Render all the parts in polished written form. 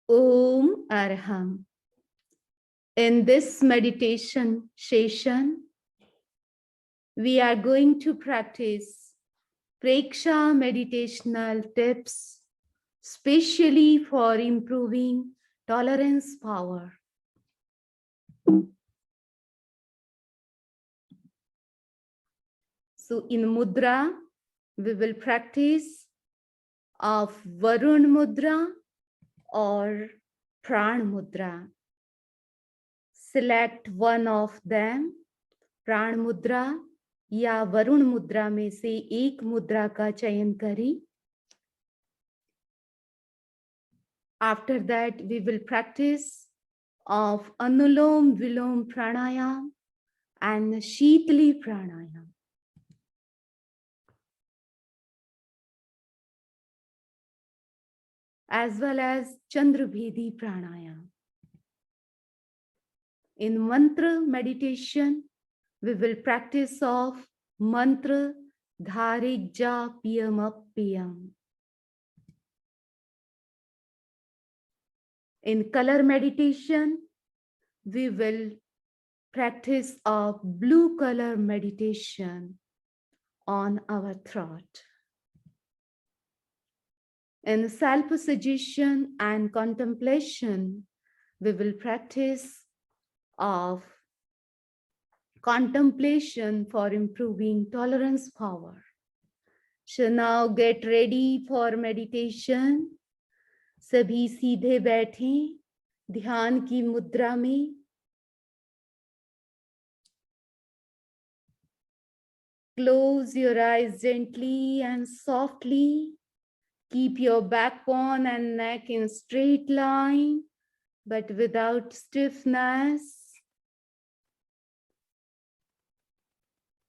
Om Arham. In this meditation session, we are going to practice Preksha meditational tips, specially for improving tolerance power. So in Mudra, we will practice of Varun Mudra or Pran Mudra. Select one of them, प्राण मुद्रा या वरुण मुद्रा में से एक मुद्रा का चयन करें. After that, we will practice of Anulom Vilom Pranayam and Sheetli Pranayam. As well as Chandrabhedi Pranayam. In mantra meditation, we will practice of mantra Dharigja Piyam. In color meditation, we will practice of blue color meditation on our throat. In self-suggestion and contemplation, we will practice of contemplation for improving tolerance power. So now get ready for meditation. सभी सीधे बैठें ध्यान की मुद्रा में. Close your eyes gently and softly. Keep your backbone and neck in straight line, but without stiffness.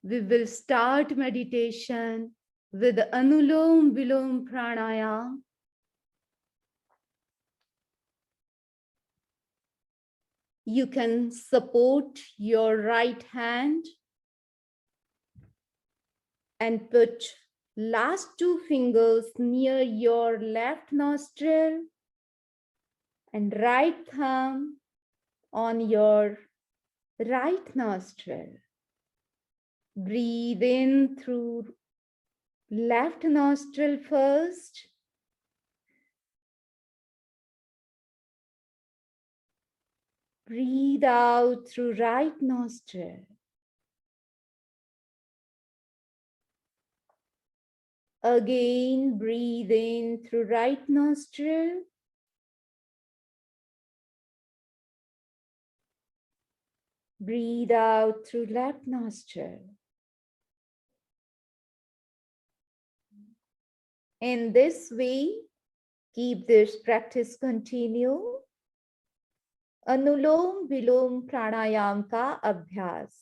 We will start meditation with Anulom Vilom Pranayam. You can support your right hand and put last two fingers near your left nostril and right thumb on your right nostril. Breathe in through left nostril first. Breathe out through right nostril. Again, breathe in through right nostril. Breathe out through left nostril. In this way, keep this practice continue. अनुलोम विलोम प्राणायाम का अभ्यास.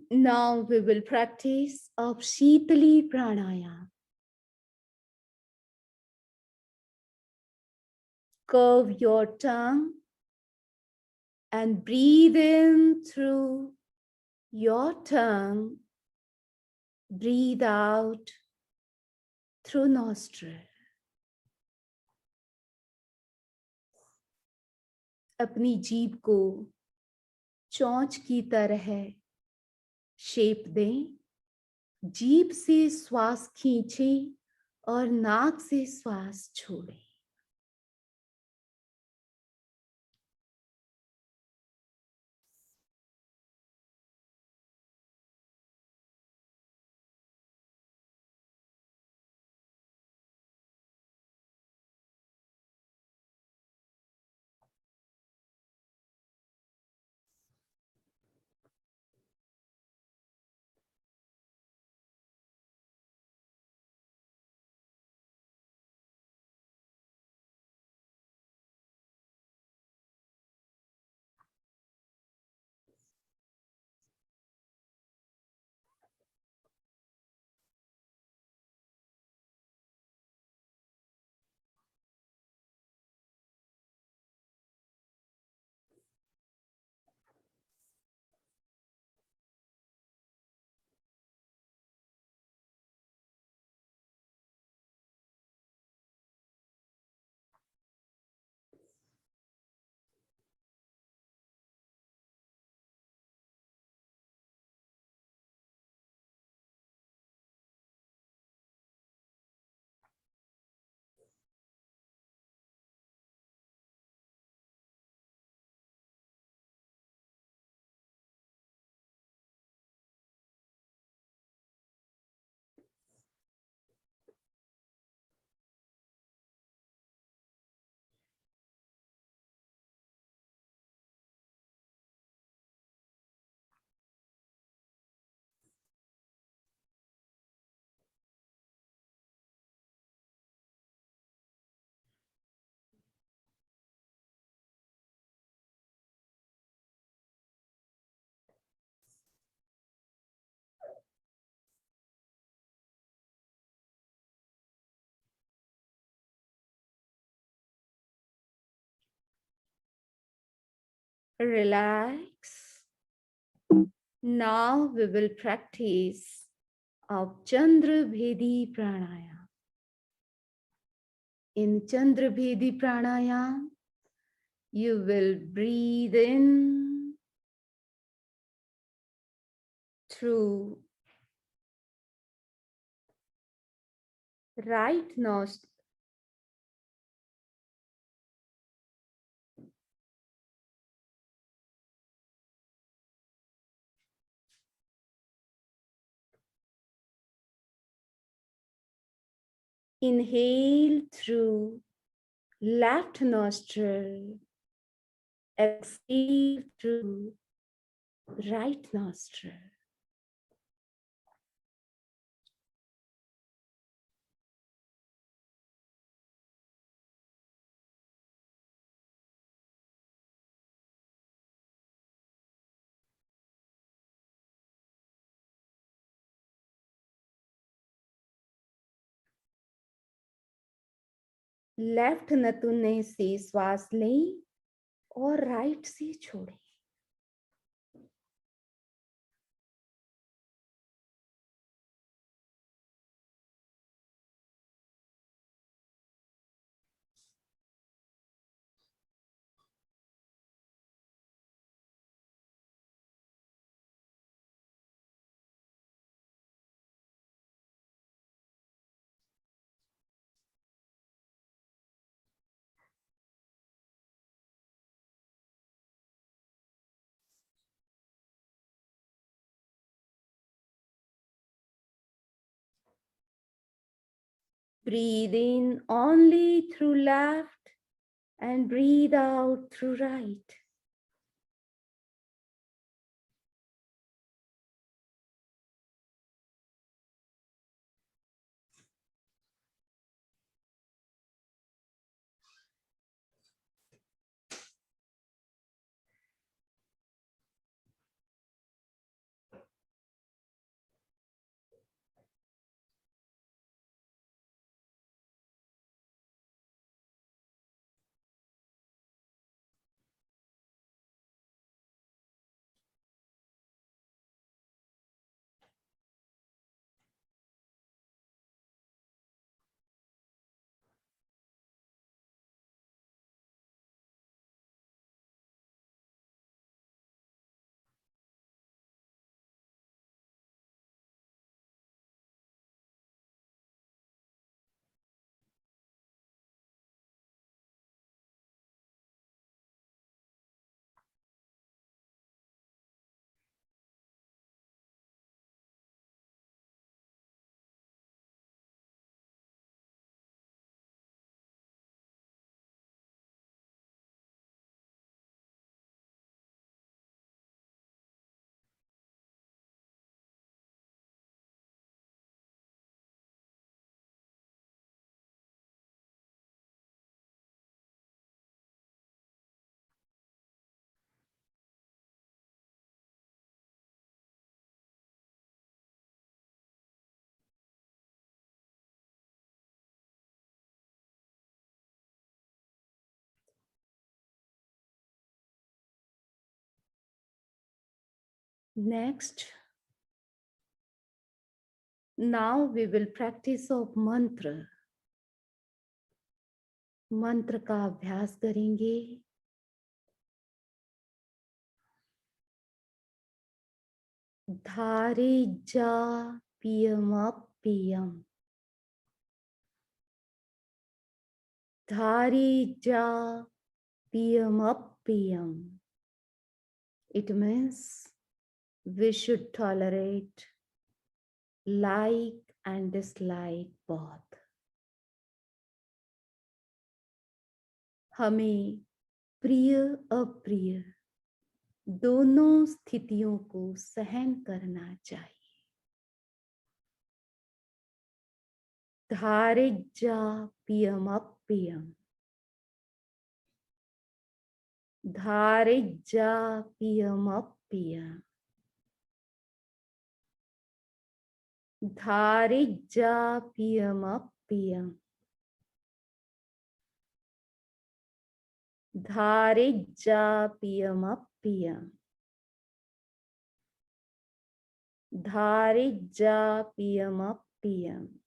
Now we will practice of Shitali Pranayama. Curve your tongue and breathe in through your tongue. Breathe out through nostril. अपनी जीभ को चोंच की तरह shape दें, जीभ से श्वास खींचें और नाक से श्वास छोड़ें। Relax. Now we will practice of Chandra Bhedi Pranayama. In Chandra Bhedi Pranayama, you will breathe in through right nostril. Inhale through left nostril. Exhale through right nostril. Left नथुने से श्वास लें और राइट से छोड़ें। Breathe in only through left and breathe out through right. Next, now we will practice of mantra. मंत्र का अभ्यास करेंगे. धारे जा पियम. धारे जा पियम. It means we should tolerate like and dislike both. हमें प्रिय अप्रिय दोनों स्थितियों को सहन करना चाहिए. धारिजा पियम. धारिजा पियम. धारिजा पियम. धारिजा पियम. धारिजा पियम.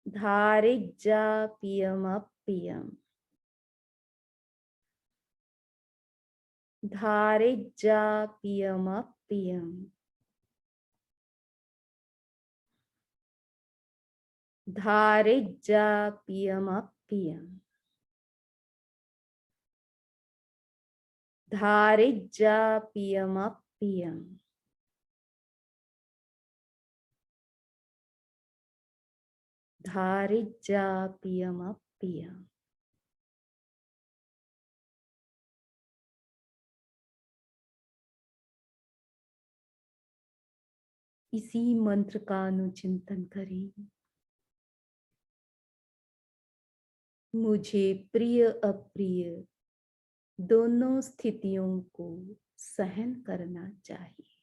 धारिजा पियम. धारिजा पियम. धारिजा पियम. धारिजा पियम. धारिजा पियम. इसी मंत्र का अनुचिंतन करें. मुझे प्रिय अप्रिय दोनों स्थितियों को सहन करना चाहिए.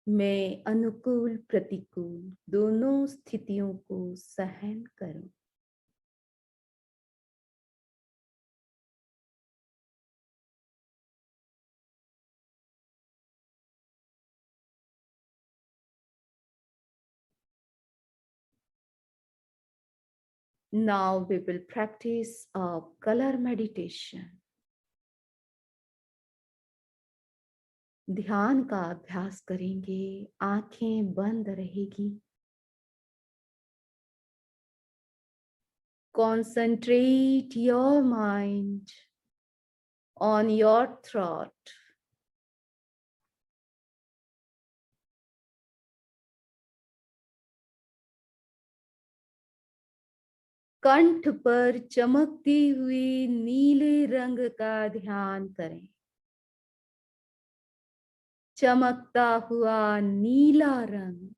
मैं अनुकूल प्रतिकूल दोनों स्थितियों को सहन करूं. Now we will practice a color meditation. ध्यान का अभ्यास करेंगे. आंखें बंद रहेगी. Concentrate your mind on your throat. कंठ पर चमकती हुई नीले रंग का ध्यान करें. चमकता हुआ नीला रंग.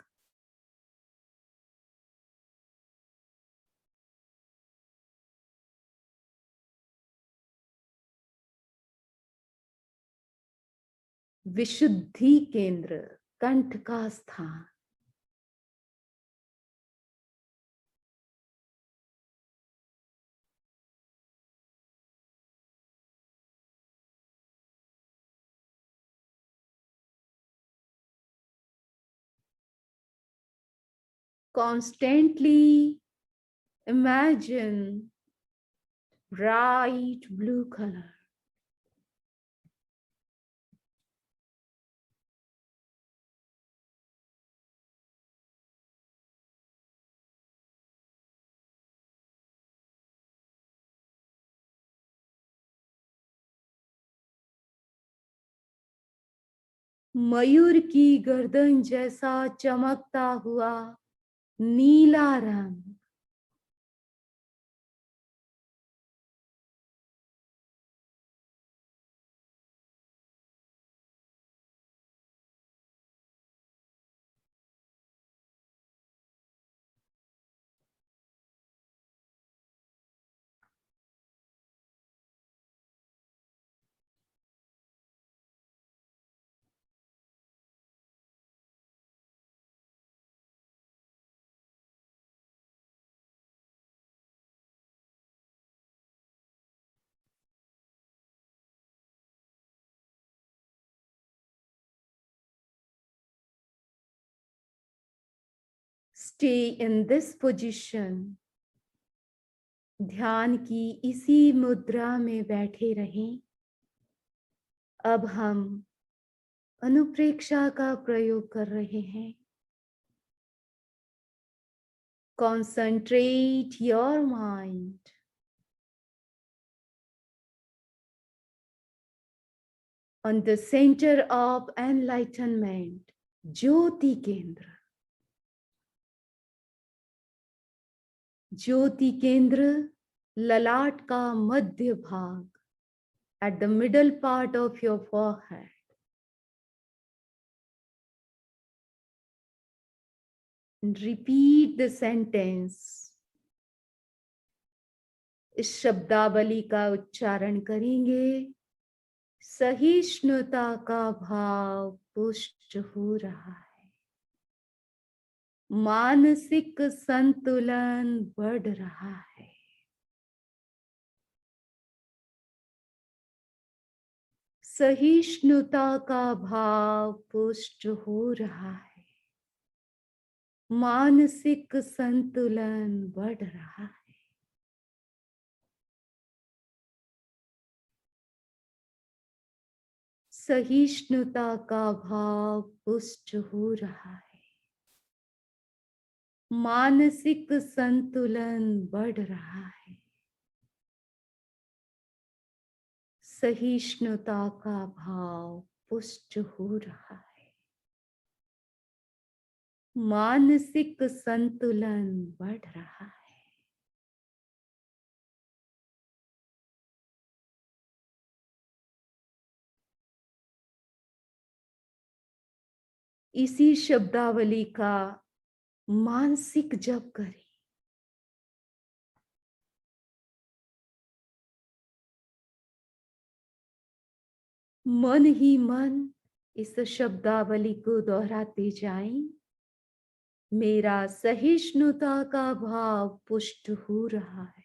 विशुद्धि केंद्र कंठ का स्थान. Constantly imagine bright blue color. मयूर की गर्दन जैसा चमकता हुआ नीला रंग. Stay in this position. ध्यान की इसी मुद्रा में बैठे रहें। अब हम अनुप्रेक्षा का प्रयोग कर रहे हैं। Concentrate your mind on the center of enlightenment, ज्योति केंद्र। ज्योति केंद्र ललाट का मध्य भाग, at the middle part of your forehead. And repeat the sentence. इस शब्दावली का उच्चारण करेंगे। सहिष्णुता का भाव पुष्ट हो रहा है। मानसिक संतुलन बढ़ रहा है। सहिष्णुता का भाव पुष्ट हो रहा है। मानसिक संतुलन बढ़ रहा है। सहिष्णुता का भाव पुष्ट हो रहा है। मानसिक संतुलन बढ़ रहा है। सहिष्णुता का भाव पुष्ट हो रहा है। मानसिक संतुलन बढ़ रहा है। इसी शब्दावली का मानसिक जप करें। मन ही मन इस शब्दावली को दोहराते जाएं। मेरा सहिष्णुता का भाव पुष्ट हो रहा है।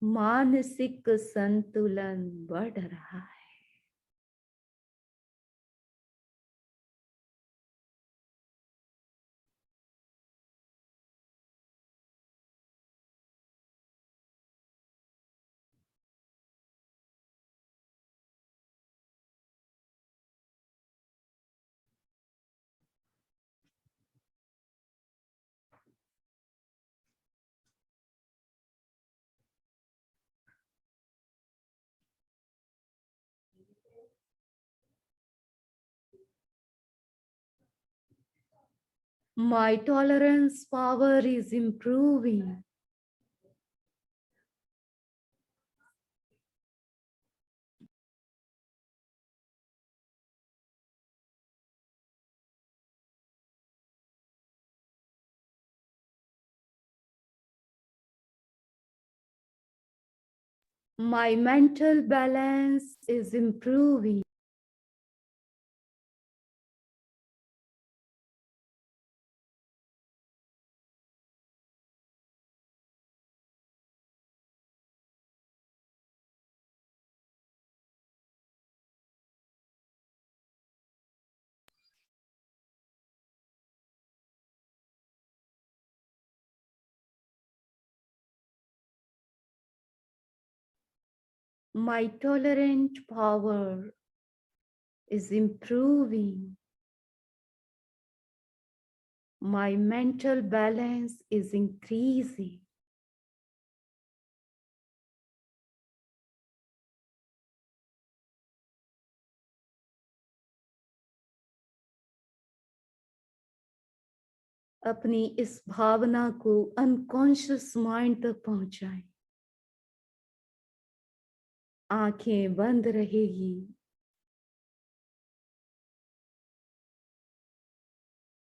मानसिक संतुलन बढ़ रहा है। My tolerance power is improving. My mental balance is improving. My tolerant power is improving. My mental balance is increasing. अपनी इस भावना को अनकॉन्शियस माइंड तक पहुंचाएं। आंखें बंद रहेगी।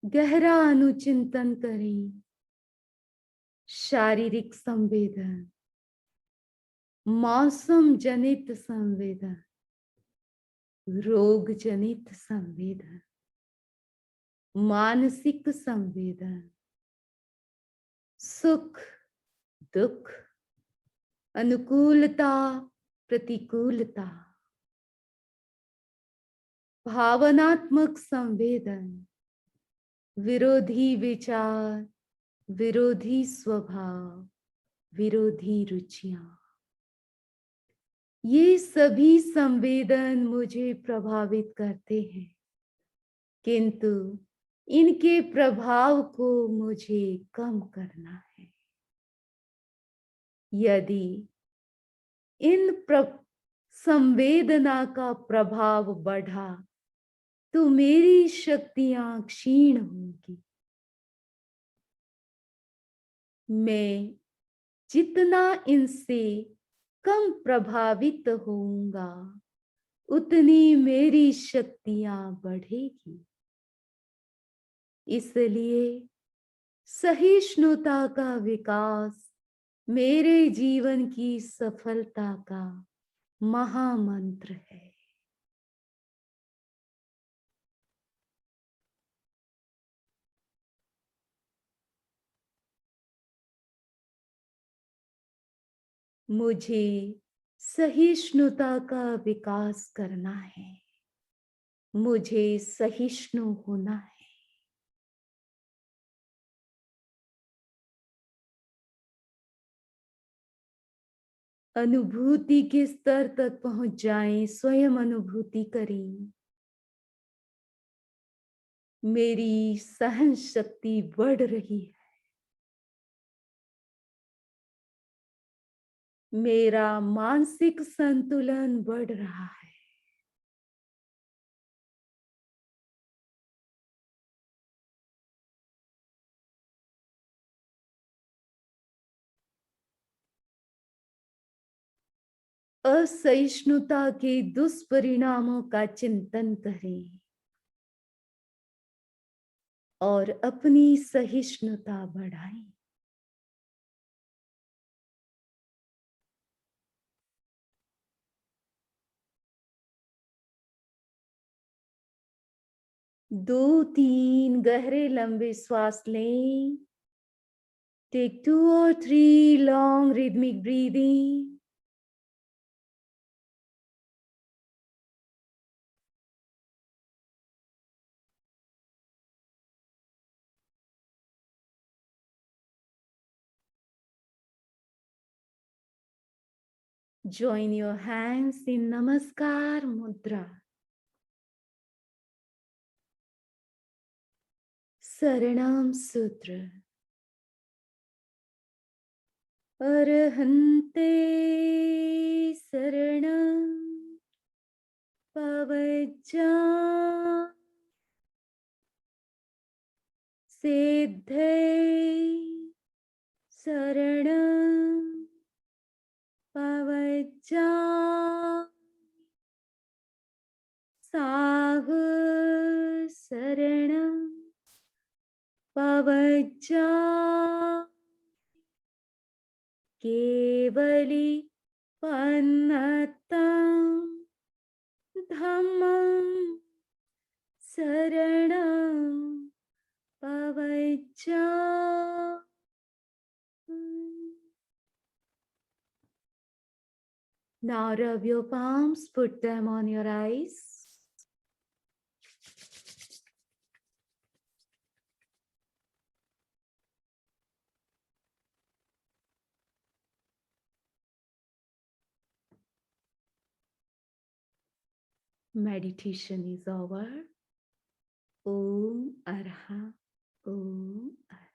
गहरा अनुचिंतन करें। शारीरिक संवेदन, मौसम जनित संवेदन, रोग जनित संवेदन, मानसिक संवेदन, सुख दुख, अनुकूलता प्रतिकूलता, भावनात्मक संवेदन, विरोधी विचार, विरोधी स्वभाव, विरोधी रुचियां, ये सभी संवेदन मुझे प्रभावित करते हैं, किंतु इनके प्रभाव को मुझे कम करना है। यदि इन संवेदना का प्रभाव बढ़ा तो मेरी शक्तियां क्षीण होंगी। मैं जितना इनसे कम प्रभावित होऊंगा उतनी मेरी शक्तियां बढ़ेगी। इसलिए सहिष्णुता का विकास मेरे जीवन की सफलता का महामंत्र है। मुझे सहिष्णुता का विकास करना है। मुझे सहिष्णु होना है। अनुभूति के स्तर तक पहुंच जाएं, स्वयं अनुभूति करें। मेरी सहन शक्ति बढ़ रही है। मेरा मानसिक संतुलन बढ़ रहा है। असहिष्णुता के दुष्परिणामों का चिंतन करें और अपनी सहिष्णुता बढ़ाएं। दो तीन गहरे लंबे श्वास लें। Take 2 or 3 long rhythmic breathing. Join your hands in Namaskar Mudra. Saranam Sutra. Arahante Saranam Pavajja Siddhe Saranam Pavajja Sahu Saranam Pavajja Kevali Pannatam Dhammam Saranam Pavajja. Now rub your palms, put them on your eyes. Meditation is over. Om Arha, Om Arha.